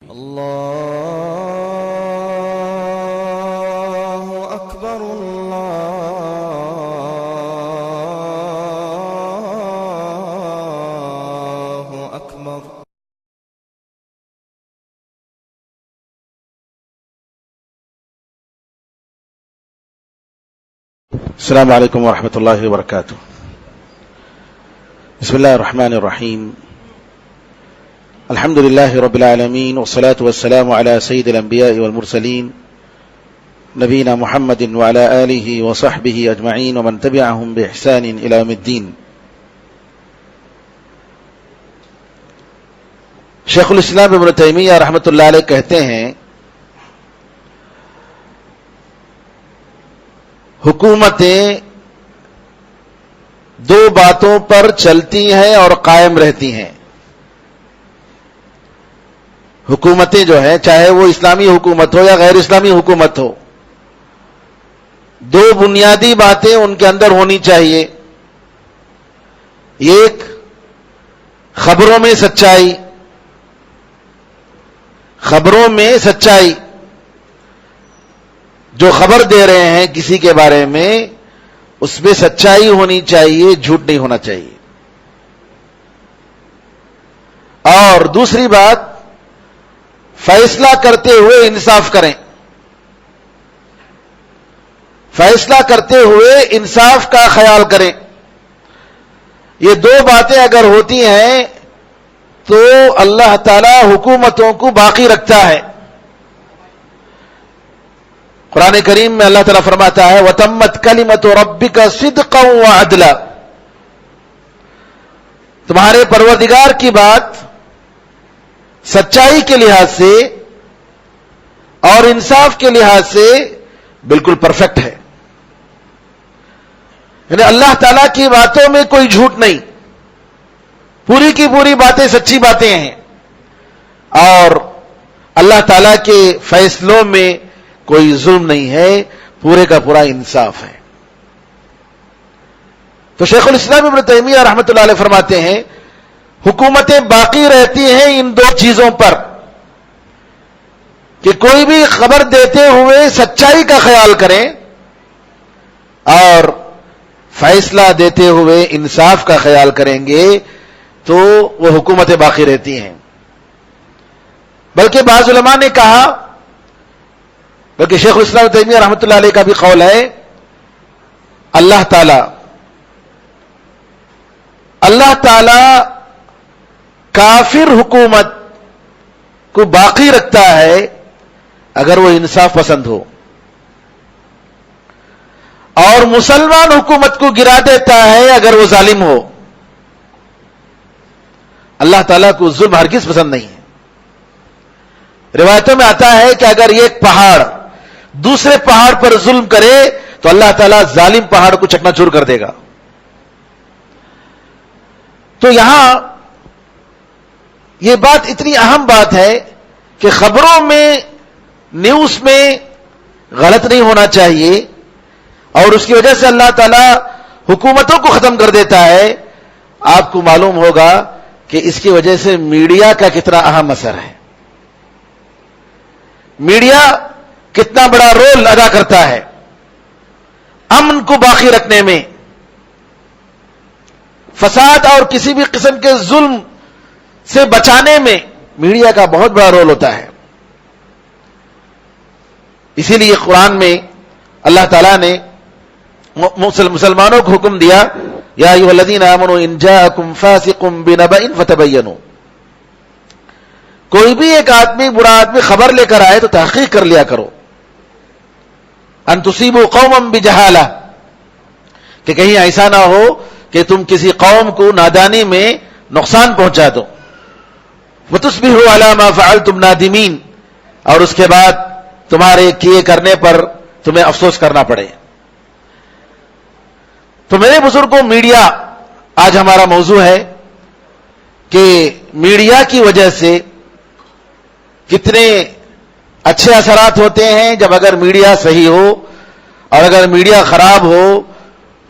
الله أكبر الله أكبر. السلام عليكم ورحمة الله وبركاته. بسم الله الرحمن الرحيم. الحمد لله رب العالمين، والصلاة والسلام على سيد الأنبياء والمرسلين نبينا محمد وعلى آله وصحبه أجمعين ومن تبعهم بإحسان إلى يوم الدين. شیخ الاسلام ابن تیمیہ رحمۃ اللہ علیہ کہتے ہیں حکومتیں دو باتوں پر چلتی ہیں اور قائم رہتی ہیں. حکومتیں جو ہیں، چاہے وہ اسلامی حکومت ہو یا غیر اسلامی حکومت ہو، دو بنیادی باتیں ان کے اندر ہونی چاہیے. ایک، خبروں میں سچائی. خبروں میں سچائی، جو خبر دے رہے ہیں کسی کے بارے میں اس میں سچائی ہونی چاہیے، جھوٹ نہیں ہونا چاہیے. اور دوسری بات، فیصلہ کرتے ہوئے انصاف کریں. فیصلہ کرتے ہوئے انصاف کا خیال کریں. یہ دو باتیں اگر ہوتی ہیں تو اللہ تعالی حکومتوں کو باقی رکھتا ہے. قرآن کریم میں اللہ تعالیٰ فرماتا ہے وَتَمَّتْ كَلِمَةُ رَبِّكَ صِدْقًا وَعَدْلًا. تمہارے پروردگار کی بات سچائی کے لحاظ سے اور انصاف کے لحاظ سے بالکل پرفیکٹ ہے. یعنی اللہ تعالیٰ کی باتوں میں کوئی جھوٹ نہیں، پوری کی پوری باتیں سچی باتیں ہیں، اور اللہ تعالیٰ کے فیصلوں میں کوئی ظلم نہیں ہے، پورے کا پورا انصاف ہے. تو شیخ الاسلام ابن تیمیہ رحمۃ اللہ علیہ فرماتے ہیں حکومتیں باقی رہتی ہیں ان دو چیزوں پر کہ کوئی بھی خبر دیتے ہوئے سچائی کا خیال کریں اور فیصلہ دیتے ہوئے انصاف کا خیال کریں گے تو وہ حکومتیں باقی رہتی ہیں. بلکہ بعض علماء نے کہا، بلکہ شیخ الاسلام تیمیہ رحمۃ اللہ علیہ کا بھی قول ہے، اللہ تعالی کافر حکومت کو باقی رکھتا ہے اگر وہ انصاف پسند ہو، اور مسلمان حکومت کو گرا دیتا ہے اگر وہ ظالم ہو. اللہ تعالیٰ کو ظلم ہرگز پسند نہیں ہے. روایتوں میں آتا ہے کہ اگر ایک پہاڑ دوسرے پہاڑ پر ظلم کرے تو اللہ تعالیٰ ظالم پہاڑ کو چکنا چور کر دے گا. تو یہاں یہ بات اتنی اہم بات ہے کہ خبروں میں، نیوز میں غلط نہیں ہونا چاہیے، اور اس کی وجہ سے اللہ تعالیٰ حکومتوں کو ختم کر دیتا ہے. آپ کو معلوم ہوگا کہ اس کی وجہ سے میڈیا کا کتنا اہم اثر ہے. میڈیا کتنا بڑا رول ادا کرتا ہے امن کو باقی رکھنے میں. فساد اور کسی بھی قسم کے ظلم سے بچانے میں میڈیا کا بہت بڑا رول ہوتا ہے. اسی لیے قرآن میں اللہ تعالیٰ نے مسلمانوں کو حکم دیا یا ایھا الذین آمنوا ان جاءکم فاسق بنبأ فتبینوا. کوئی بھی ایک آدمی، برا آدمی خبر لے کر آئے تو تحقیق کر لیا کرو. ان تصیبوا قوما بجہالہ، کہ کہیں ایسا نہ ہو کہ تم کسی قوم کو نادانی میں نقصان پہنچا دو. وتصبحوا علی ما فعلتم نادمین، اور اس کے بعد تمہارے کیے کرنے پر تمہیں افسوس کرنا پڑے. تو میرے بزرگوں، میڈیا آج ہمارا موضوع ہے کہ میڈیا کی وجہ سے کتنے اچھے اثرات ہوتے ہیں جب اگر میڈیا صحیح ہو، اور اگر میڈیا خراب ہو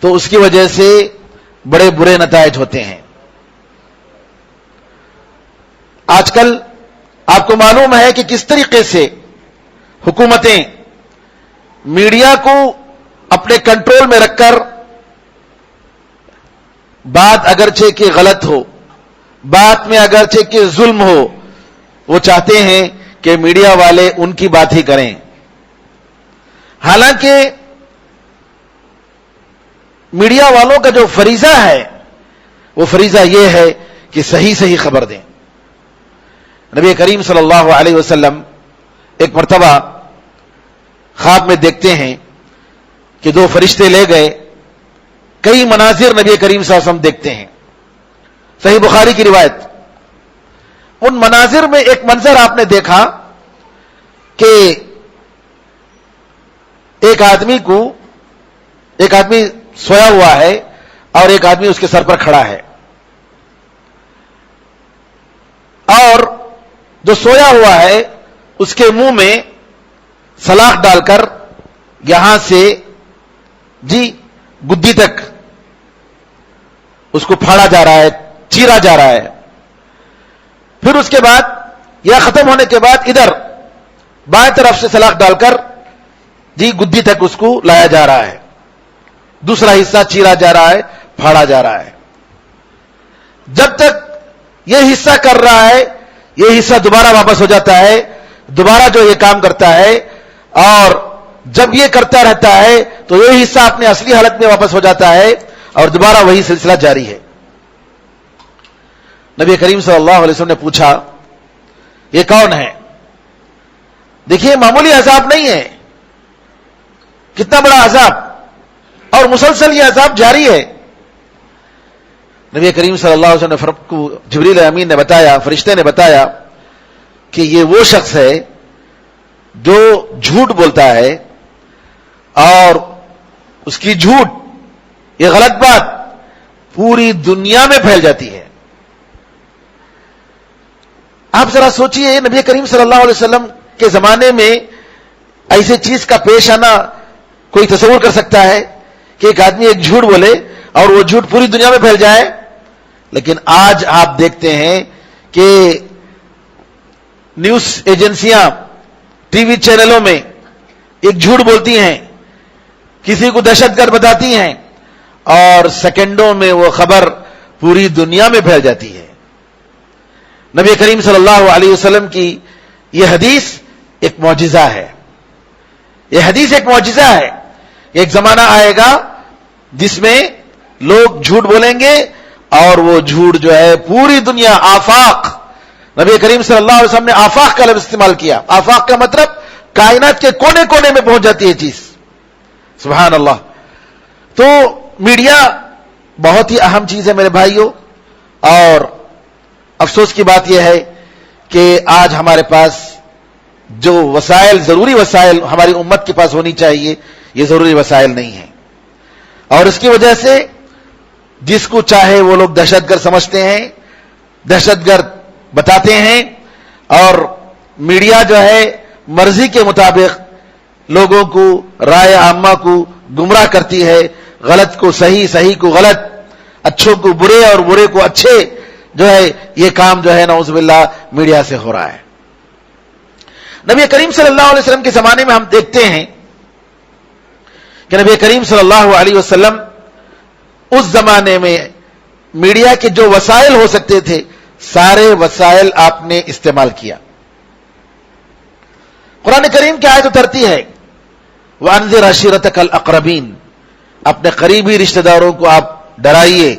تو اس کی وجہ سے بڑے برے نتائج ہوتے ہیں. آج کل آپ کو معلوم ہے کہ کس طریقے سے حکومتیں میڈیا کو اپنے کنٹرول میں رکھ کر بات اگرچہ کہ غلط ہو، بات میں اگرچہ کہ ظلم ہو، وہ چاہتے ہیں کہ میڈیا والے ان کی بات ہی کریں، حالانکہ میڈیا والوں کا جو فریضہ ہے وہ فریضہ یہ ہے کہ صحیح خبر دیں۔ نبی کریم صلی اللہ علیہ وسلم ایک مرتبہ خواب میں دیکھتے ہیں کہ دو فرشتے لے گئے، کئی مناظر نبی کریم صلی اللہ علیہ وسلم دیکھتے ہیں، صحیح بخاری کی روایت۔ ان مناظر میں ایک منظر آپ نے دیکھا کہ ایک آدمی سویا ہوا ہے اور ایک آدمی اس کے سر پر کھڑا ہے، اور جو سویا ہوا ہے اس کے منہ میں سلاخ ڈال کر یہاں سے گدی تک اس کو پھاڑا جا رہا ہے، چیرا جا رہا ہے۔ پھر اس کے بعد یہ ختم ہونے کے بعد ادھر بائیں طرف سے سلاخ ڈال کر گدی تک اس کو لایا جا رہا ہے، دوسرا حصہ چیرا جا رہا ہے، پھاڑا جا رہا ہے۔ جب تک یہ حصہ کر رہا ہے یہ حصہ دوبارہ واپس ہو جاتا ہے، دوبارہ جو یہ کام کرتا ہے، اور جب یہ کرتا رہتا ہے تو یہ حصہ اپنے اصلی حالت میں واپس ہو جاتا ہے اور دوبارہ وہی سلسلہ جاری ہے۔ نبی کریم صلی اللہ علیہ وسلم نے پوچھا یہ کون ہے؟ دیکھیے معمولی عذاب نہیں ہے، کتنا بڑا عذاب، اور مسلسل یہ عذاب جاری ہے۔ نبی کریم صلی اللہ علیہ وسلم کو جبریل امین نے بتایا، فرشتے نے بتایا کہ یہ وہ شخص ہے جو جھوٹ بولتا ہے، اور اس کی جھوٹ، یہ غلط بات پوری دنیا میں پھیل جاتی ہے۔ آپ ذرا سوچئے نبی کریم صلی اللہ علیہ وسلم کے زمانے میں ایسے چیز کا پیش آنا کوئی تصور کر سکتا ہے کہ ایک آدمی ایک جھوٹ بولے اور وہ جھوٹ پوری دنیا میں پھیل جائے؟ لیکن آج آپ دیکھتے ہیں کہ نیوز ایجنسیاں ٹی وی چینلوں میں ایک جھوٹ بولتی ہیں، کسی کو دہشت گرد بتاتی ہیں، اور سیکنڈوں میں وہ خبر پوری دنیا میں پھیل جاتی ہے۔ نبی کریم صلی اللہ علیہ وسلم کی یہ حدیث ایک معجزہ ہے، یہ حدیث ایک معجزہ ہے۔ ایک زمانہ آئے گا جس میں لوگ جھوٹ بولیں گے اور وہ جھوٹ جو ہے پوری دنیا، آفاق، نبی کریم صلی اللہ علیہ وسلم نے آفاق کا لفظ استعمال کیا۔ آفاق کا مطلب کائنات کے کونے کونے میں پہنچ جاتی ہے چیز، سبحان اللہ۔ تو میڈیا بہت ہی اہم چیز ہے میرے بھائیوں، اور افسوس کی بات یہ ہے کہ آج ہمارے پاس جو وسائل، ضروری وسائل ہماری امت کے پاس ہونی چاہیے، یہ ضروری وسائل نہیں ہیں، اور اس کی وجہ سے جس کو چاہے وہ لوگ دہشت گرد سمجھتے ہیں، دہشت گرد بتاتے ہیں، اور میڈیا جو ہے مرضی کے مطابق لوگوں کو، رائے عامہ کو گمراہ کرتی ہے، غلط کو صحیح، صحیح کو غلط، اچھوں کو برے اور برے کو اچھے، جو ہے یہ کام جو ہے نعوذ باللہ میڈیا سے ہو رہا ہے۔ نبی کریم صلی اللہ علیہ وسلم کے زمانے میں ہم دیکھتے ہیں کہ نبی کریم صلی اللہ علیہ وسلم اس زمانے میں میڈیا کے جو وسائل ہو سکتے تھے سارے وسائل آپ نے استعمال کیا۔ قرآن کریم کی آیت اترتی ہے وَأَنذِرْ عَشِيرَتَكَ الْأَقْرَبِينَ، اپنے قریبی رشتہ داروں کو آپ ڈرائیے۔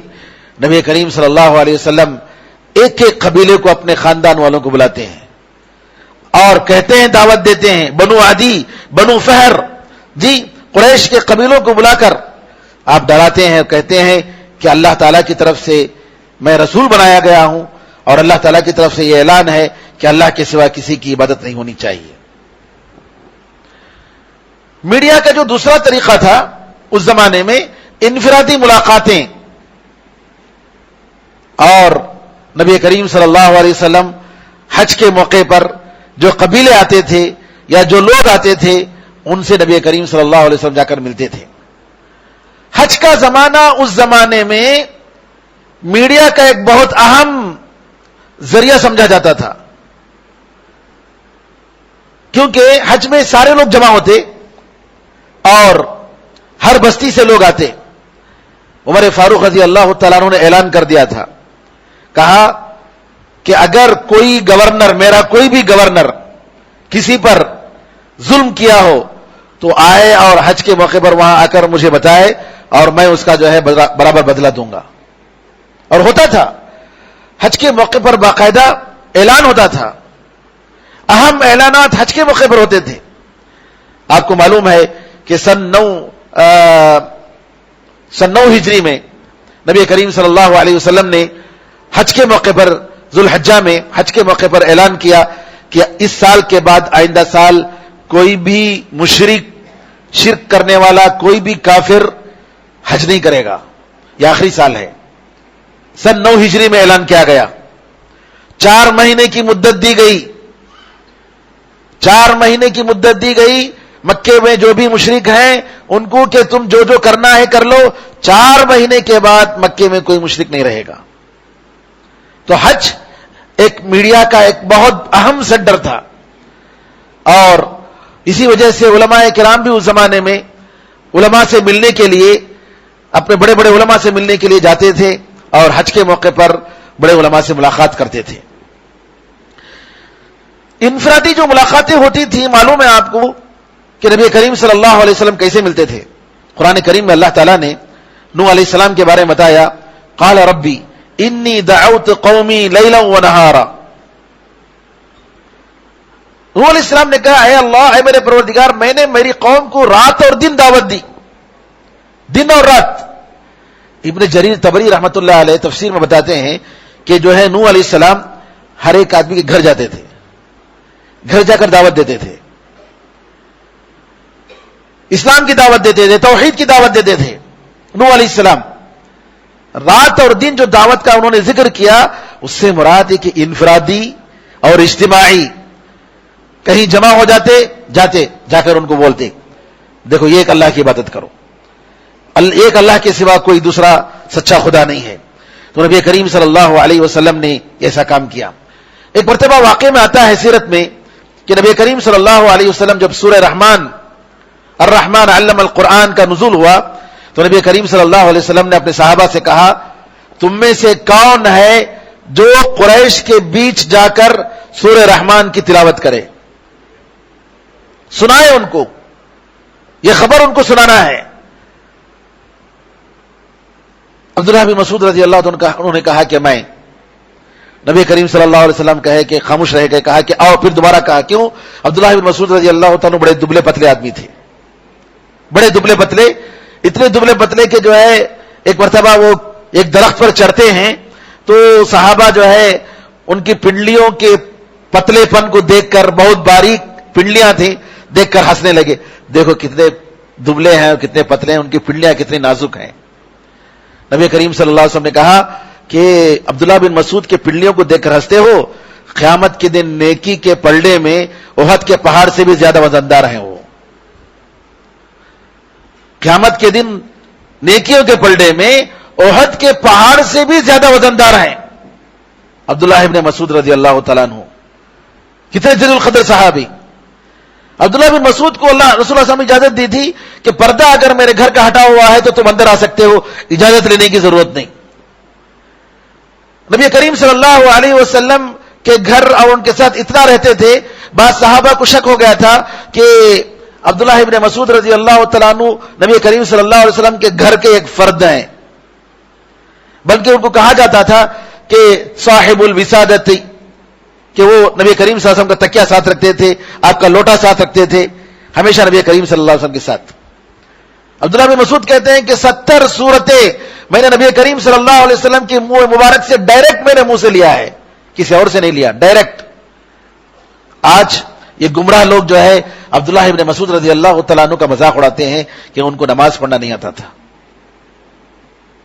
نبی کریم صلی اللہ علیہ وسلم ایک ایک قبیلے کو اپنے خاندان والوں کو بلاتے ہیں اور کہتے ہیں، دعوت دیتے ہیں، بنو عدی، بنو فہر، قریش کے قبیلوں کو بلا کر آپ ڈراتے ہیں اور کہتے ہیں کہ اللہ تعالیٰ کی طرف سے میں رسول بنایا گیا ہوں، اور اللہ تعالیٰ کی طرف سے یہ اعلان ہے کہ اللہ کے سوا کسی کی عبادت نہیں ہونی چاہیے۔ میڈیا کا جو دوسرا طریقہ تھا اس زمانے میں انفرادی ملاقاتیں، اور نبی کریم صلی اللہ علیہ وسلم حج کے موقع پر جو قبیلے آتے تھے یا جو لوگ آتے تھے ان سے نبی کریم صلی اللہ علیہ وسلم جا کر ملتے تھے۔ حج کا زمانہ اس زمانے میں میڈیا کا ایک بہت اہم ذریعہ سمجھا جاتا تھا۔ کیونکہ حج میں سارے لوگ جمع ہوتے اور ہر بستی سے لوگ آتے. عمر فاروق رضی اللہ تعالیٰ عنہ نے اعلان کر دیا تھا, کہا کہ اگر کوئی گورنر, میرا کوئی بھی گورنر کسی پر ظلم کیا ہو تو آئے اور حج کے موقع پر وہاں آ کر مجھے بتائے اور میں اس کا جو ہے برابر بدلہ دوں گا. اور ہوتا تھا, حج کے موقع پر باقاعدہ اعلان ہوتا تھا, اہم اعلانات حج کے موقع پر ہوتے تھے. آپ کو معلوم ہے کہ سن 9 ہجری میں نبی کریم صلی اللہ علیہ وسلم نے حج کے موقع پر, ذوالحجہ میں حج کے موقع پر اعلان کیا کہ اس سال کے بعد آئندہ سال کوئی بھی مشرک, شرک کرنے والا کوئی بھی کافر حج نہیں کرے گا, یہ آخری سال ہے. سن 9 ہجری میں اعلان کیا گیا. 4 مہینے کی مدت دی گئی, 4 مہینے کی مدت دی گئی مکے میں جو بھی مشرک ہیں ان کو کہ تم جو جو کرنا ہے کر لو. 4 مہینے کے بعد مکے میں کوئی مشرک نہیں رہے گا. تو حج ایک میڈیا کا ایک بہت اہم سینٹر تھا, اور اسی وجہ سے علماء کرام بھی اس زمانے میں علماء سے ملنے کے لیے, اپنے بڑے بڑے علماء سے ملنے کے لیے جاتے تھے اور حج کے موقع پر بڑے علماء سے ملاقات کرتے تھے. انفرادی جو ملاقاتیں ہوتی تھیں, معلوم ہے آپ کو کہ نبی کریم صلی اللہ علیہ وسلم کیسے ملتے تھے. قرآن کریم میں اللہ تعالیٰ نے نوح علیہ السلام کے بارے میں بتایا, قال ربی انی دعوت قومی لیلا ونہارا. نوح علیہ السلام نے کہا, اے اللہ, اے میرے پروردگار, میں نے میری قوم کو رات اور دن دعوت دی, دن اور رات. ابن جریر طبری رحمت اللہ علیہ تفسیر میں بتاتے ہیں کہ جو ہے نوح علیہ السلام ہر ایک آدمی کے گھر جاتے تھے, گھر جا کر دعوت دیتے تھے, اسلام کی دعوت دیتے تھے, توحید کی دعوت دیتے تھے. نوح علیہ السلام رات اور دن جو دعوت کا انہوں نے ذکر کیا, اس سے مراد ہے کہ انفرادی اور اجتماعی, کہیں جمع ہو جاتے جا کر ان کو بولتے, دیکھو یہ ایک اللہ کی عبادت کرو, ایک اللہ کے سوا کوئی دوسرا سچا خدا نہیں ہے. تو نبی کریم صلی اللہ علیہ وسلم نے ایسا کام کیا. ایک مرتبہ واقع میں آتا ہے سیرت میں کہ نبی کریم صلی اللہ علیہ وسلم جب سورہ الرحمن علم القرآن کا نزول ہوا تو نبی کریم صلی اللہ علیہ وسلم نے اپنے صحابہ سے کہا, تم میں سے کون ہے جو قریش کے بیچ جا کر سورہ رحمان کی تلاوت کرے, سنائے ان کو, یہ خبر ان کو سنانا ہے. عبداللہ بن مسعود رضی اللہ عنہ انہوں نے کہا کہ میں. نبی کریم صلی اللہ علیہ وسلم کہے کہ خاموش رہ گئے, کہا کہ آؤ, پھر دوبارہ کہا. کیوں؟ عبداللہ بن مسعود رضی اللہ عنہ بڑے دبلے پتلے آدمی تھے, بڑے دبلے پتلے, اتنے دبلے پتلے کہ جو ہے ایک مرتبہ وہ ایک درخت پر چڑھتے ہیں تو صحابہ جو ہے ان کی پنڈلیوں کے پتلے پن کو دیکھ کر, بہت باریک پنڈلیاں تھیں, دیکھ کر ہنسنے لگے. دیکھو کتنے دبلے ہیں اور کتنے پتلے ہیں, ان کی پنڈلیاں کتنی نازک ہیں. نبی کریم صلی اللہ علیہ وسلم نے کہا کہ عبداللہ بن مسعود کے پنڈلیوں کو دیکھ کر ہنستے ہو, قیامت کے دن نیکی کے پلڑے میں احد کے پہاڑ سے بھی زیادہ وزندار ہیں وہ. قیامت کے دن نیکیوں کے پلڑے میں احد کے پہاڑ سے بھی زیادہ وزندار ہیں. عبداللہ ابن مسعود رضی اللہ تعالیٰ عنہ کتنے جلیل القدر صحابی. عبداللہ بن مسعود کو اللہ رسول اللہ صلی اللہ علیہ وسلم نے اجازت دی تھی کہ پردہ اگر میرے گھر کا ہٹا ہوا ہے تو تم اندر آ سکتے ہو, اجازت لینے کی ضرورت نہیں. نبی کریم صلی اللہ علیہ وسلم کے گھر اور ان کے ساتھ اتنا رہتے تھے, بعض صحابہ کو شک ہو گیا تھا کہ عبداللہ ابن مسعود رضی اللہ تعالیٰ عنہ نبی کریم صلی اللہ علیہ وسلم کے گھر کے ایک فرد ہیں, بلکہ ان کو کہا جاتا تھا کہ صاحب الوسادت, کہ وہ نبی کریم صلی اللہ علیہ وسلم کا تکیہ ساتھ رکھتے تھے, آپ کا لوٹا ساتھ رکھتے تھے, ہمیشہ نبی کریم صلی اللہ علیہ وسلم کے ساتھ. عبداللہ بن مسعود کہتے ہیں کہ 70 صورتیں میں نے نبی کریم صلی اللہ علیہ وسلم کے منہ مبارک سے ڈائریکٹ میرے منہ سے لیا ہے, کسی اور سے نہیں لیا, ڈائریکٹ. آج یہ گمراہ لوگ جو ہے عبداللہ ابن مسعود رضی اللہ تعالیٰ عنہ کا مذاق اڑاتے ہیں کہ ان کو نماز پڑھنا نہیں آتا تھا.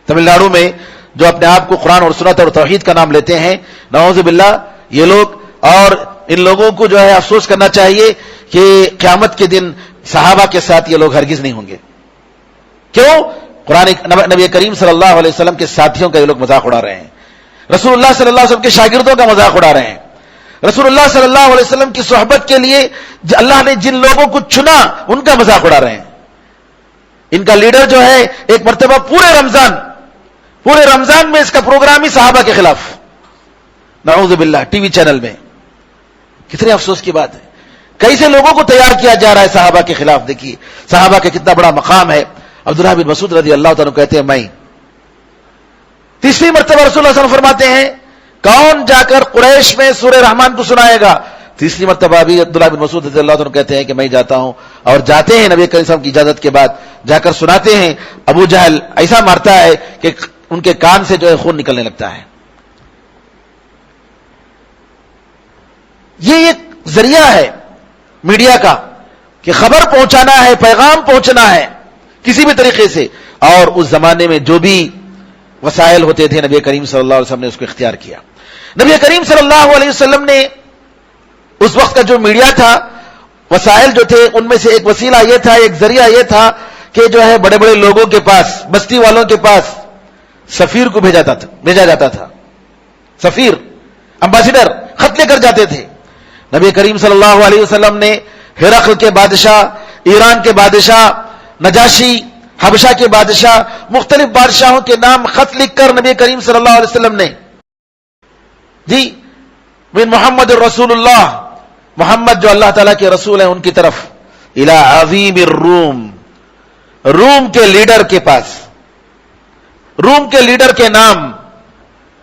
تمل ناڈو میں جو اپنے آپ کو قرآن اور سنت اور توحید کا نام لیتے ہیں, نعوذ باللہ یہ لوگ, اور ان لوگوں کو جو ہے افسوس کرنا چاہیے کہ قیامت کے دن صحابہ کے ساتھ یہ لوگ ہرگز نہیں ہوں گے. کیوں؟ قرآن نبی کریم صلی اللہ علیہ وسلم کے ساتھیوں کا یہ لوگ مذاق اڑا رہے ہیں, رسول اللہ صلی اللہ علیہ وسلم کے شاگردوں کا مذاق اڑا رہے ہیں. رسول اللہ صلی اللہ علیہ وسلم کی صحبت کے لیے اللہ نے جن لوگوں کو چنا ان کا مذاق اڑا رہے ہیں. ان کا لیڈر جو ہے ایک مرتبہ پورے رمضان میں اس کا پروگرام ہی صحابہ کے خلاف, نعوذ باللہ, ٹی وی چینل میں. کتنے افسوس کی بات ہے, کیسے لوگوں کو تیار کیا جا رہا ہے صحابہ کے خلاف. دیکھیے صحابہ کا کتنا بڑا مقام ہے. عبداللہ بن مسعود رضی اللہ تعالیٰ کہتے ہیں, میں تیسری مرتبہ رسول اللہ صلی اللہ علیہ وسلم فرماتے ہیں, کون جا کر قریش میں سورہ رحمان کو سنائے گا. تیسری مرتبہ بھی عبداللہ بن مسعود رضی اللہ عنہ کہتے ہیں کہ میں جاتا ہوں, اور جاتے ہیں نبی کریم صلی اللہ علیہ وسلم کی اجازت کے بعد, جا کر سناتے ہیں. ابو جہل ایسا مارتا ہے کہ ان کے کان سے جو ہے خون نکلنے لگتا ہے. یہ ایک ذریعہ ہے میڈیا کا کہ خبر پہنچانا ہے, پیغام پہنچنا ہے کسی بھی طریقے سے. اور اس زمانے میں جو بھی وسائل ہوتے تھے نبی کریم صلی اللہ علیہ وسلم نے اس کو اختیار کیا. نبی کریم صلی اللہ علیہ وسلم نے اس وقت کا جو میڈیا تھا, وسائل جو تھے, ان میں سے ایک وسیلہ یہ تھا, ایک ذریعہ یہ تھا کہ جو ہے بڑے بڑے لوگوں کے پاس, بستی والوں کے پاس سفیر کو بھیجا جاتا تھا. سفیر, امبیسڈر خط لے کر جاتے تھے. نبی کریم صلی اللہ علیہ وسلم نے ہرقل کے بادشاہ, ایران کے بادشاہ, نجاشی, حبشہ کے بادشاہ, مختلف بادشاہوں کے نام خط لکھ کر نبی کریم صلی اللہ علیہ وسلم نے, جی من محمد الرسول اللہ, محمد جو اللہ تعالیٰ کے رسول ہیں ان کی طرف, الی عظیم الروم, روم کے لیڈر کے پاس, روم کے لیڈر کے نام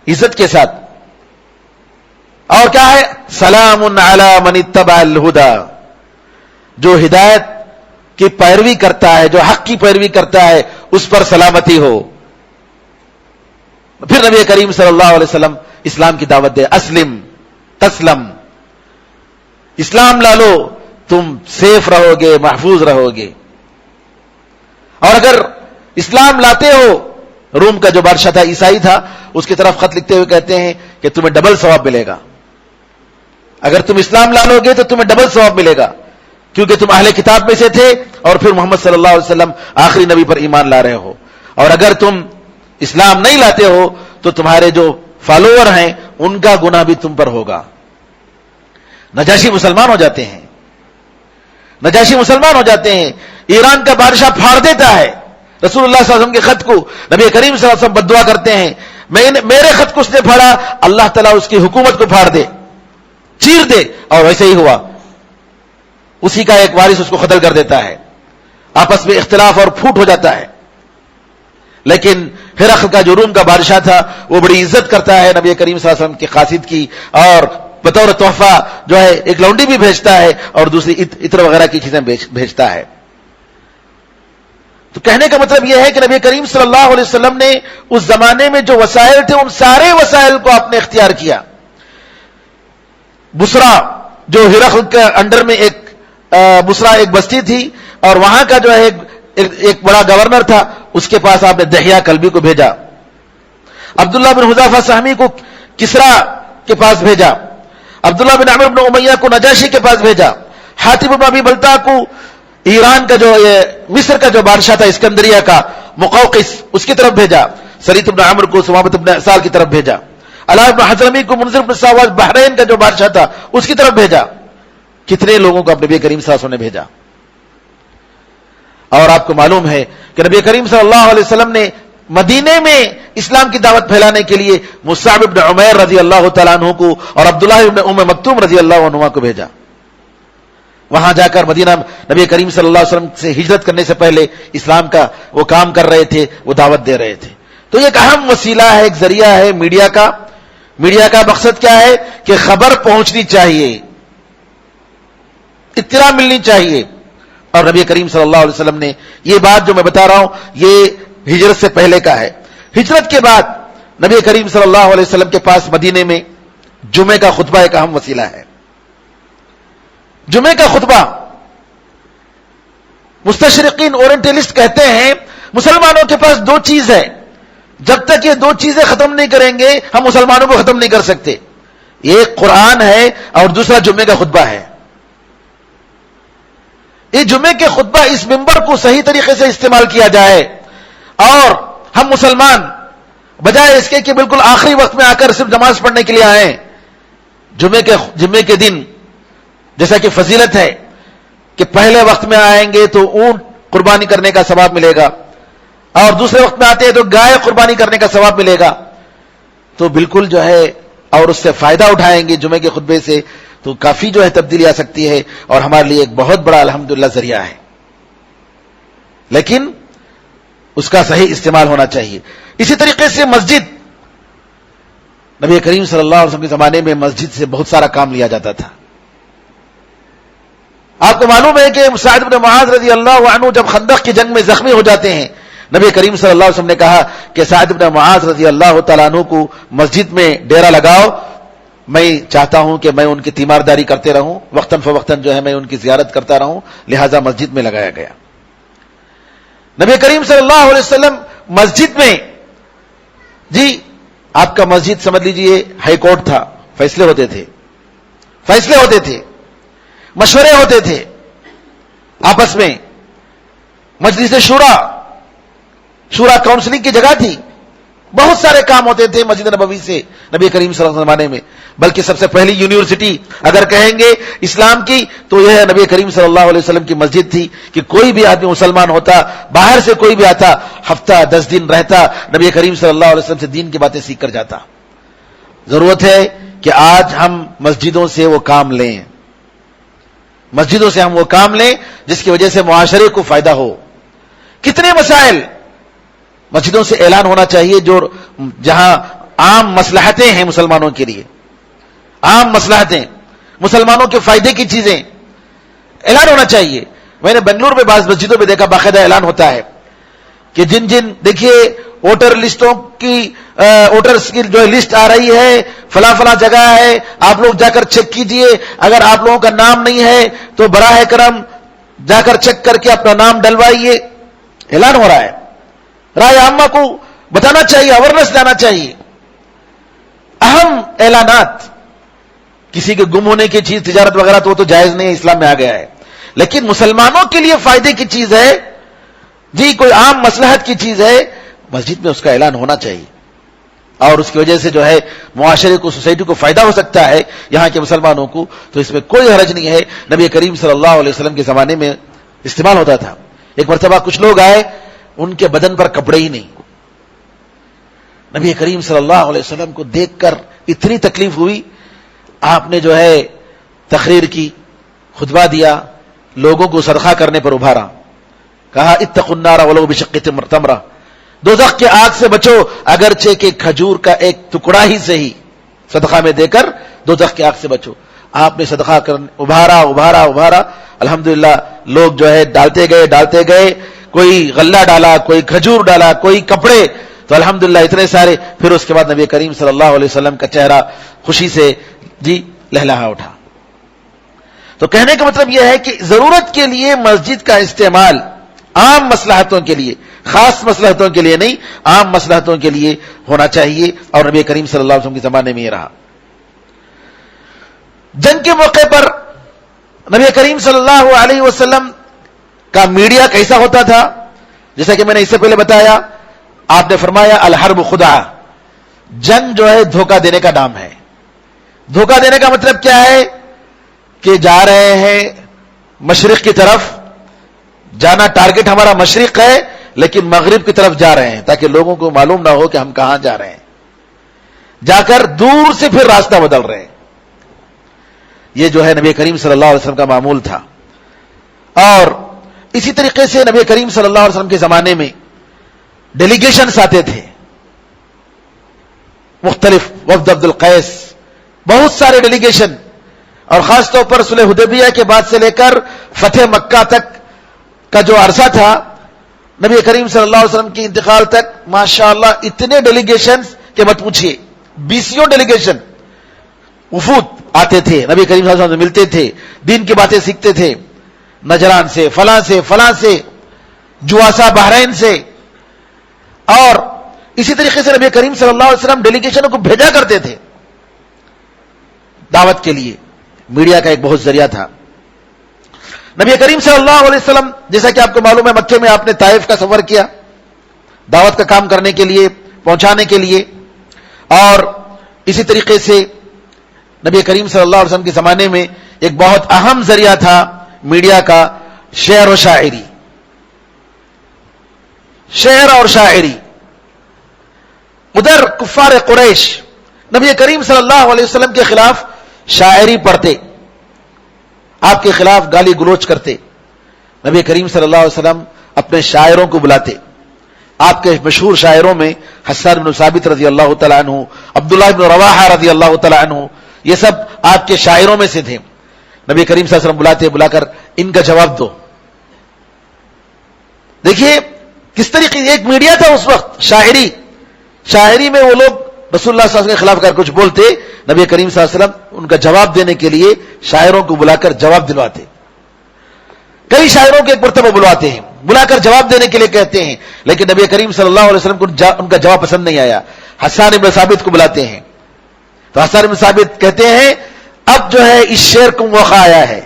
عزت کے ساتھ. اور کیا ہے, سلام علی من اتبع الہدی, جو ہدایت کی پیروی کرتا ہے, جو حق کی پیروی کرتا ہے, اس پر سلامتی ہو. پھر نبی کریم صلی اللہ علیہ وسلم اسلام کی دعوت دے, اسلم تسلم, اسلام لا لو تم سیف رہو گے, محفوظ رہو گے. اور اگر اسلام لاتے ہو, روم کا جو بادشاہ تھا عیسائی تھا, اس کی طرف خط لکھتے ہوئے کہتے ہیں کہ تمہیں ڈبل ثواب ملے گا. اگر تم اسلام لا لو گے تو تمہیں ڈبل ثواب ملے گا, کیونکہ تم اہل کتاب میں سے تھے اور پھر محمد صلی اللہ علیہ وسلم آخری نبی پر ایمان لا رہے ہو. اور اگر تم اسلام نہیں لاتے ہو تو تمہارے جو فالوور ہیں ان کا گناہ بھی تم پر ہوگا. نجاشی مسلمان ہو جاتے ہیں, نجاشی مسلمان ہو جاتے ہیں. ایران کا بادشاہ پھاڑ دیتا ہے رسول اللہ صلی اللہ علیہ وسلم کے خط کو. نبی کریم صلی اللہ علیہ وسلم بد دعا کرتے ہیں, میرے خط کو اس نے پھاڑا, اللہ تعالیٰ اس کی حکومت کو پھاڑ دے, چیر دے. اور ویسے ہی ہوا, اسی کا ایک وارث اس کو قتل کر دیتا ہے. آپس میں اختلاف اور پھوٹ ہو جاتا ہے. لیکن ہرقل کا جو روم کا بادشاہ تھا وہ بڑی عزت کرتا ہے نبی کریم صلی اللہ علیہ وسلم کی قاصد کی, اور بطور تحفہ جو ہے ایک لونڈی بھی بھیجتا ہے اور دوسری عطر وغیرہ کی چیزیں بھیجتا ہے. تو کہنے کا مطلب یہ ہے کہ نبی کریم صلی اللہ علیہ وسلم نے اس زمانے میں جو وسائل تھے ان سارے وسائل کو آپ نے اختیار کیا. بصرہ جو ہرقل کے انڈر میں ایک بصرہ ایک بستی تھی, اور وہاں کا جو ہے ایک بڑا گورنر تھا, اس کے پاس آپ نے دحیہ کلبی کو بھیجا. عبداللہ بن حذافہ سہمی کو کسرا کے پاس بھیجا. عبداللہ بن عمرو بن امیہ کو نجاشی کے پاس بھیجا. حاتب بن ابی بلتع کو ایران کا جو مصر کا جو بادشاہ تھا اسکندریہ کا, مقوقس, اس کی طرف بھیجا. سریت بن عمرو کو ثمامۃ بن اسال کی طرف بھیجا. علاء بن حضرمی کو منذر بن ساواز بحرین کا جو بادشاہ تھا اس کی طرف بھیجا. کتنے لوگوں کو اب نبی کریم صلی اللہ علیہ وسلم نے بھیجا. اور آپ کو معلوم ہے کہ نبی کریم صلی اللہ علیہ وسلم نے مدینے میں اسلام کی دعوت پھیلانے کے لیے مصعب بن عمیر رضی اللہ تعالیٰ عنہ کو اور عبداللہ بن ام مکتوم رضی اللہ عنہ کو بھیجا. وہاں جا کر مدینہ نبی کریم صلی اللہ علیہ وسلم سے ہجرت کرنے سے پہلے اسلام کا وہ کام کر رہے تھے, وہ دعوت دے رہے تھے. تو یہ ایک اہم وسیلہ ہے, ایک ذریعہ ہے میڈیا کا. میڈیا کا مقصد کیا ہے کہ خبر پہنچنی چاہیے, اطلاع ملنی چاہیے. اور نبی کریم صلی اللہ علیہ وسلم نے یہ بات جو میں بتا رہا ہوں یہ ہجرت سے پہلے کا ہے. ہجرت کے بعد نبی کریم صلی اللہ علیہ وسلم کے پاس مدینے میں جمعے کا خطبہ ایک اہم وسیلہ ہے. جمعے کا خطبہ, مستشرقین اورینٹلسٹ کہتے ہیں مسلمانوں کے پاس دو چیز ہے, جب تک یہ دو چیزیں ختم نہیں کریں گے ہم مسلمانوں کو ختم نہیں کر سکتے. ایک قرآن ہے اور دوسرا جمعے کا خطبہ ہے. یہ جمعے کے خطبہ اس منبر کو صحیح طریقے سے استعمال کیا جائے اور ہم مسلمان بجائے اس کے کہ بالکل آخری وقت میں آ کر صرف نماز پڑھنے کے لیے آئیں, جمعے کے دن جیسا کہ فضیلت ہے کہ پہلے وقت میں آئیں گے تو اونٹ قربانی کرنے کا ثواب ملے گا، اور دوسرے وقت میں آتے ہیں تو گائے قربانی کرنے کا ثواب ملے گا، تو بالکل جو ہے اور اس سے فائدہ اٹھائیں گے جمعے کے خطبے سے، تو کافی جو ہے تبدیلی آ سکتی ہے اور ہمارے لیے ایک بہت بڑا الحمدللہ ذریعہ ہے، لیکن اس کا صحیح استعمال ہونا چاہیے۔ اسی طریقے سے مسجد، نبی کریم صلی اللہ علیہ وسلم کے زمانے میں مسجد سے بہت سارا کام لیا جاتا تھا۔ آپ کو معلوم ہے کہ سعد بن معاذ رضی اللہ عنہ جب خندق کی جنگ میں زخمی ہو جاتے ہیں، نبی کریم صلی اللہ علیہ وسلم نے کہا کہ سعد بن معاذ رضی اللہ تعالیٰ عنہ کو مسجد میں ڈیرا لگاؤ، میں چاہتا ہوں کہ میں ان کی تیمارداری کرتے رہوں، وقتاً فوقتاً جو ہے میں ان کی زیارت کرتا رہوں، لہذا مسجد میں لگایا گیا۔ نبی کریم صلی اللہ علیہ وسلم مسجد میں، جی آپ کا مسجد سمجھ لیجئے ہائی کورٹ تھا، فیصلے ہوتے تھے، مشورے ہوتے تھے آپس میں، مجلس شورا کاؤنسلنگ کی جگہ تھی، بہت سارے کام ہوتے تھے مسجد نبوی سے نبی کریم صلی اللہ علیہ وسلم زمانے میں، بلکہ سب سے پہلی یونیورسٹی اگر کہیں گے اسلام کی تو یہ نبی کریم صلی اللہ علیہ وسلم کی مسجد تھی، کہ کوئی بھی آدمی مسلمان ہوتا، باہر سے کوئی بھی آتا، ہفتہ 10 دن رہتا، نبی کریم صلی اللہ علیہ وسلم سے دین کی باتیں سیکھ کر جاتا۔ ضرورت ہے کہ آج ہم مسجدوں سے وہ کام لیں، جس کی وجہ سے معاشرے کو فائدہ ہو۔ کتنے مسائل مسجدوں سے اعلان ہونا چاہیے جہاں عام مصلحتیں ہیں مسلمانوں کے لیے، عام مصلحتیں، مسلمانوں کے فائدے کی چیزیں اعلان ہونا چاہیے۔ میں نے بنگلور میں بعض مسجدوں میں دیکھا باقاعدہ اعلان ہوتا ہے کہ دیکھیے ووٹرز کی جو لسٹ آ رہی ہے، فلاں جگہ ہے، آپ لوگ جا کر چیک کیجئے، اگر آپ لوگوں کا نام نہیں ہے تو براہ کرم جا کر چیک کر کے اپنا نام ڈلوائیے۔ اعلان ہو رہا ہے، رائے عامہ کو بتانا چاہیے، اویئرنیس لانا چاہیے۔ اہم اعلانات، کسی کے گم ہونے کی چیز تجارت وغیرہ تو وہ تو جائز نہیں ہے، اسلام میں آ گیا ہے، لیکن مسلمانوں کے لیے فائدے کی چیز ہے، جی کوئی عام مصلحت کی چیز ہے، مسجد میں اس کا اعلان ہونا چاہیے، اور اس کی وجہ سے جو ہے معاشرے کو، سوسائٹی کو فائدہ ہو سکتا ہے، یہاں کے مسلمانوں کو، تو اس میں کوئی حرج نہیں ہے۔ نبی کریم صلی اللہ علیہ وسلم کے زمانے میں استعمال ہوتا تھا۔ ایک مرتبہ کچھ لوگ آئے، ان کے بدن پر کپڑے ہی نہیں، نبی کریم صلی اللہ علیہ وسلم کو دیکھ کر اتنی تکلیف ہوئی، آپ نے جو ہے تقریر کی، خطبہ دیا، لوگوں کو صدقہ کرنے پر ابھارا، کہا اتقوا النار ولو بشق تمرہ، دوزخ کے آگ سے بچو اگرچہ کہ کھجور کا ایک ٹکڑا ہی سے ہی صدقہ میں دے کر دوزخ کی آگ سے بچو۔ آپ نے صدقہ ابھارا، الحمدللہ لوگ جو ہے ڈالتے گئے، کوئی غلہ ڈالا، کوئی کھجور ڈالا، کوئی کپڑے، تو الحمدللہ اتنے سارے۔ پھر اس کے بعد نبی کریم صلی اللہ علیہ وسلم کا چہرہ خوشی سے لہلہا اٹھا۔ تو کہنے کا مطلب یہ ہے کہ ضرورت کے لیے مسجد کا استعمال عام مصلحتوں کے لیے، خاص مصلحتوں کے لیے نہیں، عام مصلحتوں کے لیے ہونا چاہیے، اور نبی کریم صلی اللہ علیہ وسلم کے زمانے میں یہ رہا۔ جنگ کے موقع پر نبی کریم صلی اللہ علیہ وسلم کا میڈیا کیسا ہوتا تھا؟ جیسا کہ میں نے اس سے پہلے بتایا، آپ نے فرمایا الحرب خدعہ، جنگ جو ہے دھوکہ دینے کا نام ہے۔ دھوکہ دینے کا مطلب کیا ہے کہ جا رہے ہیں مشرق کی طرف، جانا ٹارگٹ ہمارا مشرق ہے لیکن مغرب کی طرف جا رہے ہیں تاکہ لوگوں کو معلوم نہ ہو کہ ہم کہاں جا رہے ہیں، جا کر دور سے پھر راستہ بدل رہے ہیں۔ یہ جو ہے نبی کریم صلی اللہ علیہ وسلم کا معمول تھا۔ اور اسی طریقے سے نبی کریم صلی اللہ علیہ وسلم کے زمانے میں ڈیلیگیشنز آتے تھے، مختلف، وفد عبد القیس، بہت سارے ڈیلیگیشن، اور خاص طور پر صلح حدیبیہ کے بعد سے لے کر فتح مکہ تک کا جو عرصہ تھا، نبی کریم صلی اللہ علیہ وسلم کے انتقال تک، ماشاءاللہ اتنے ڈیلیگیشنز کہ مت پوچھیے، 20 ڈیلیگیشن وفود آتے تھے، نبی کریم صلی اللہ علیہ وسلم سے ملتے تھے، دین کی باتیں سیکھتے تھے، نجران سے، فلاں سے، جواسا بحرین سے۔ اور اسی طریقے سے نبی کریم صلی اللہ علیہ وسلم ڈیلیگیشنوں کو بھیجا کرتے تھے دعوت کے لیے۔ میڈیا کا ایک بہت ذریعہ تھا۔ نبی کریم صلی اللہ علیہ وسلم، جیسا کہ آپ کو معلوم ہے، مکے میں آپ نے طائف کا سفر کیا دعوت کا کام کرنے کے لیے، پہنچانے کے لیے، اور اسی طریقے سے نبی کریم صلی اللہ علیہ وسلم کے زمانے میں ایک بہت اہم ذریعہ تھا میڈیا کا، شعر و شاعری. شعر اور شاعری. ادھر کفار قریش نبی کریم صلی اللہ علیہ وسلم کے خلاف شاعری پڑھتے، آپ کے خلاف گالی گلوچ کرتے. نبی کریم صلی اللہ علیہ وسلم اپنے شاعروں کو بلاتے. آپ کے مشہور شاعروں میں حسان بن ثابت رضی اللہ تعالیٰ عنہ، عبداللہ بن رواحہ رضی اللہ تعالیٰ عنہ، یہ سب آپ کے شاعروں میں سے تھے. نبی کریم صلی اللہ علیہ وسلم بلاتے، بلا کر ان کا جواب دو. دیکھیے کس طریقے، ایک میڈیا تھا اس وقت شاعری میں وہ لوگ رسول اللہ صلی اللہ علیہ وسلم کے خلاف کر کچھ بولتے، نبی کریم صلی اللہ علیہ وسلم ان کا جواب دینے کے لیے شاعروں کو بلا کر جواب دلواتے. کئی شاعروں کو ایک مرتبہ بلواتے ہیں، بلا کر جواب دینے کے لیے کہتے ہیں، لیکن نبی کریم صلی اللہ علیہ وسلم کو ان کا جواب پسند نہیں آیا. حسان بن ثابت کو بلاتے ہیں تو حسان بن ثابت کہتے ہیں اب جو ہے اس شعر کو موقع آیا ہے،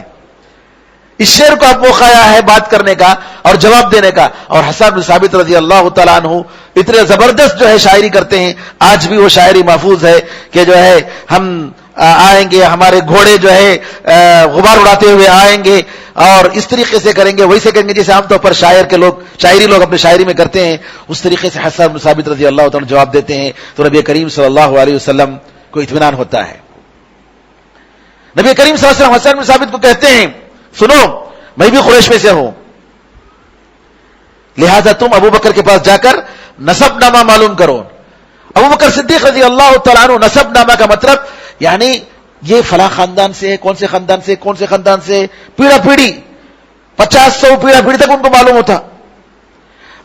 اس شعر کو اب موقع آیا ہے بات کرنے کا اور جواب دینے کا. اور حسان بن ثابت رضی اللہ تعالیٰ عنہ اتنے زبردست جو ہے شاعری کرتے ہیں، آج بھی وہ شاعری محفوظ ہے کہ جو ہے ہم آئیں گے، ہمارے گھوڑے جو ہے غبار اڑاتے ہوئے آئیں گے اور اس طریقے سے کریں گے، ویسے کریں گے جیسے عام طور پر شاعری لوگ اپنے شاعری میں کرتے ہیں. اس طریقے سے حسان بن ثابت رضی اللہ تعالیٰ جواب دیتے ہیں تو نبی کریم صلی اللہ علیہ وسلم کو اطمینان ہوتا ہے. نبی کریم صلی اللہ علیہ وسلم حسان بن ثابت کو کہتے ہیں سنو میں بھی قریش میں سے ہوں، لہذا تم ابو بکر کے پاس جا کر نسب نامہ معلوم کرو. ابو بکر صدیق رضی اللہ تعالیٰ عنہ، نسب نامہ کا مطلب یعنی یہ فلاں خاندان سے، کون سے خاندان سے پیڑا پیڑی 50-100 پیڑا پیڑی تک ان کو معلوم ہوتا.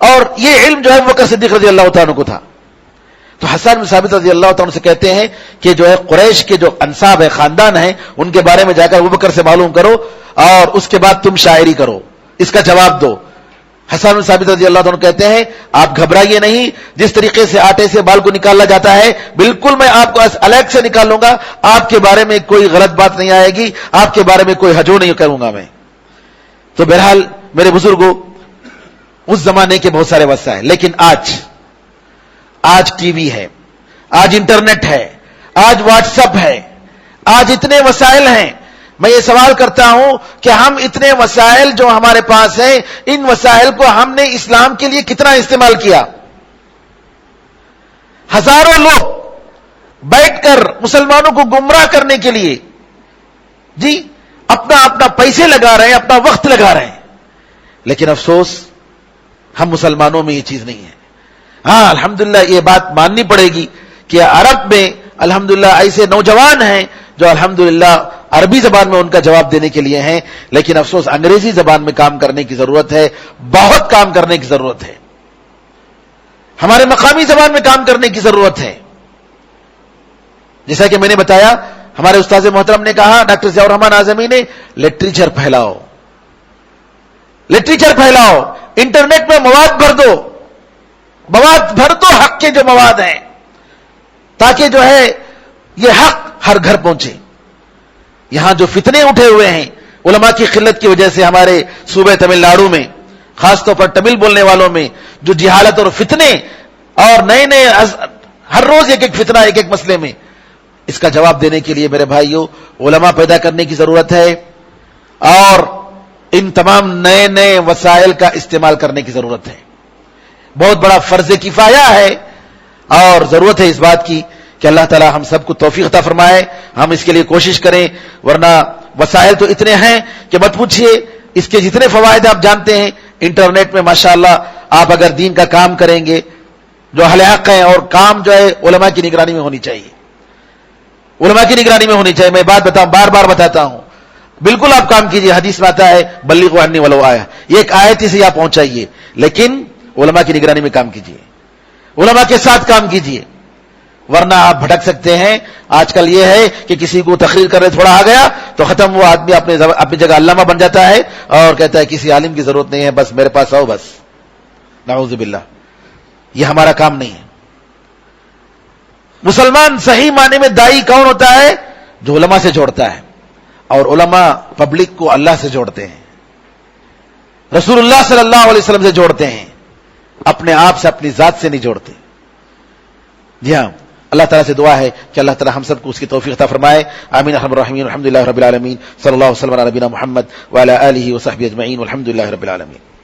اور یہ علم جو ہے ابو بکر صدیق رضی اللہ تعالیٰ عنہ کو تھا. تو حسان بن ثابت رضی اللہ تعالیٰ عنہ سے کہتے ہیں کہ جو ہے قریش کے جو انساب ہے، خاندان ہیں، ان کے بارے میں جا کر ابو بکر سے معلوم کرو اور اس کے بعد تم شاعری کرو، اس کا جواب دو. حسان بن ثابت رضی اللہ عنہ کہتے ہیں آپ گھبرائیے نہیں، جس طریقے سے آٹے سے بال کو نکالا جاتا ہے بالکل میں آپ کو الگ سے نکالوں گا، آپ کے بارے میں کوئی غلط بات نہیں آئے گی، آپ کے بارے میں کوئی ہجو نہیں کروں گا میں. تو بہرحال میرے بزرگوں، اس زمانے کے بہت سارے وسائل، لیکن آج ٹی وی ہے، آج انٹرنیٹ ہے، آج واٹس ایپ ہے، آج اتنے وسائل ہیں. میں یہ سوال کرتا ہوں کہ ہم اتنے وسائل جو ہمارے پاس ہیں، ان وسائل کو ہم نے اسلام کے لیے کتنا استعمال کیا؟ ہزاروں لوگ بیٹھ کر مسلمانوں کو گمراہ کرنے کے لیے جی اپنا پیسے لگا رہے ہیں، اپنا وقت لگا رہے ہیں، لیکن افسوس ہم مسلمانوں میں یہ چیز نہیں ہے. ہاں الحمدللہ یہ بات ماننی پڑے گی کہ عرب میں الحمدللہ ایسے نوجوان ہیں جو الحمدللہ عربی زبان میں ان کا جواب دینے کے لیے ہیں، لیکن افسوس انگریزی زبان میں کام کرنے کی ضرورت ہے، بہت کام کرنے کی ضرورت ہے، ہمارے مقامی زبان میں کام کرنے کی ضرورت ہے. جیسا کہ میں نے بتایا، ہمارے استاذ محترم نے کہا، ڈاکٹر ضیاء الرحمن اعظمی نے، لٹریچر پھیلاؤ، انٹرنیٹ میں مواد بھر دو حق کے جو مواد ہیں، تاکہ جو ہے یہ حق ہر گھر پہنچے. یہاں جو فتنے اٹھے ہوئے ہیں علماء کی قلت کی وجہ سے، ہمارے صوبہ تمل ناڈو میں خاص طور پر تمل بولنے والوں میں جو جہالت اور فتنے اور نئے ہر روز ایک فتنہ ایک مسئلے میں، اس کا جواب دینے کے لیے میرے بھائیوں علماء پیدا کرنے کی ضرورت ہے اور ان تمام نئے وسائل کا استعمال کرنے کی ضرورت ہے. بہت بڑا فرض کفایہ ہے اور ضرورت ہے اس بات کی کہ اللہ تعالی ہم سب کو توفیق عطا فرمائے، ہم اس کے لیے کوشش کریں. ورنہ وسائل تو اتنے ہیں کہ مت پوچھئے، اس کے جتنے فوائد آپ جانتے ہیں. انٹرنیٹ میں ماشاءاللہ آپ اگر دین کا کام کریں گے جو اہل حق ہیں، اور کام جو ہے علماء کی نگرانی میں ہونی چاہیے، میں بار بتاتا ہوں، بالکل آپ کام کیجئے. حدیث میں آتا ہے بلغوا عنی ولو آیہ، یہ ایک آیت سے آپ پہنچائیے، لیکن علماء کی نگرانی میں کام کیجئے، علماء کے ساتھ کام کیجئے، ورنہ آپ بھٹک سکتے ہیں. آج کل یہ ہے کہ کسی کو تقریر کرنے تھوڑا آ گیا تو ختم، وہ آدمی اپنی جگہ علامہ بن جاتا ہے اور کہتا ہے کسی عالم کی ضرورت نہیں ہے، بس میرے پاس آؤ بس. نعوذ باللہ، یہ ہمارا کام نہیں ہے. مسلمان صحیح معنی میں دائی کون ہوتا ہے؟ جو علماء سے جوڑتا ہے، اور علماء پبلک کو اللہ سے جوڑتے ہیں، رسول اللہ صلی اللہ علیہ وسلم سے جوڑتے ہیں، اپنے آپ سے، اپنی ذات سے نہیں جوڑتے. جی ہاں، اللہ تعالیٰ سے دعا ہے کہ اللہ تعالیٰ ہم سب کو اس کی توفیق عطا فرمائے. آمین ارحم الراحمین. الحمدللہ رب العالمین. صلی اللہ وسلم علی نبینا محمد وعلی آلہ وصحبہ اجمعین والحمدللہ رب العالمین.